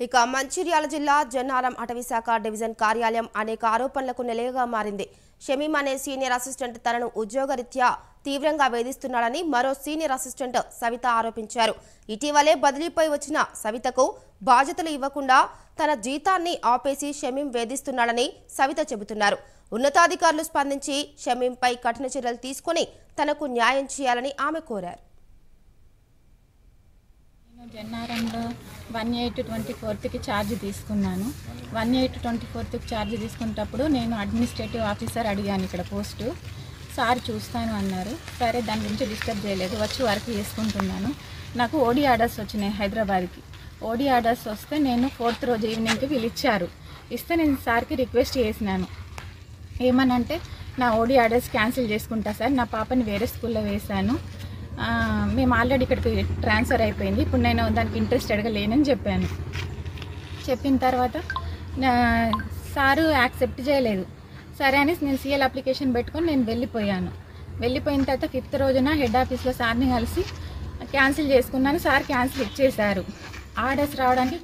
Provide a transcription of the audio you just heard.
ఇక మంచిర్యాల జిల్లా జన్నారం అటవీశాఖ డివిజన్ కార్యాలయం అనేక ఆరోపణలకు నిలయంగా మారింది. షమీం అనే సీనియర్ అసిస్టెంట్ తనను ఉద్యోగరీత్యా తీవ్రంగా వేధిస్తున్నాడని మరో సీనియర్ అసిస్టెంట్ సవిత ఆరోపించారు. ఇటీవలే బదిలీపై వచ్చిన సవితకు బాధ్యతలు ఇవ్వకుండా తన జీతాన్ని ఆపేసి షమీం వేధిస్తున్నాడని సవిత చెబుతున్నారు. ఉన్నతాధికారులు స్పందించి షమీంపై కఠిన చర్యలు తీసుకుని తనకు న్యాయం చేయాలని ఆమె కోరారు. జన్నారంలో 18/24కి ఛార్జ్ తీసుకున్నాను. 18/24కి ఛార్జ్ తీసుకున్నప్పుడు నేను అడ్మినిస్ట్రేటివ్ ఆఫీసర్ అడిగాను ఇక్కడ పోస్టు. సార్ చూస్తాను అన్నారు. సరే, దాని గురించి డిస్టర్బ్ చేయలేదు, వచ్చి వర్క్ చేసుకుంటున్నాను. నాకు ఓడి ఆర్డర్స్ వచ్చినాయి హైదరాబాద్కి. ఓడి ఆర్డర్స్ వస్తే నేను 4th రోజు ఈవినింగ్కి వీళ్ళు ఇచ్చారు. ఇస్తే నేను సార్కి రిక్వెస్ట్ చేసినాను, ఏమనంటే నా ఓడి ఆర్డర్స్ క్యాన్సిల్ చేసుకుంటా సార్, నా పాపని వేరే స్కూల్లో వేశాను, మేము ఆల్రెడీ ఇక్కడికి ట్రాన్స్ఫర్ అయిపోయింది, ఇప్పుడు నేను దానికి ఇంట్రెస్టెడ్గా లేనని చెప్పాను. చెప్పిన తర్వాత సారు యాక్సెప్ట్ చేయలేదు. సరే అని నేను సీఎల్ అప్లికేషన్ పెట్టుకొని నేను వెళ్ళిపోయాను. వెళ్ళిపోయిన తర్వాత 5th రోజున హెడ్ ఆఫీస్లో సార్ని కలిసి క్యాన్సిల్ చేసుకున్నాను. సార్ క్యాన్సిల్ ఇచ్చేశారు. ఆర్డర్స్ రావడానికి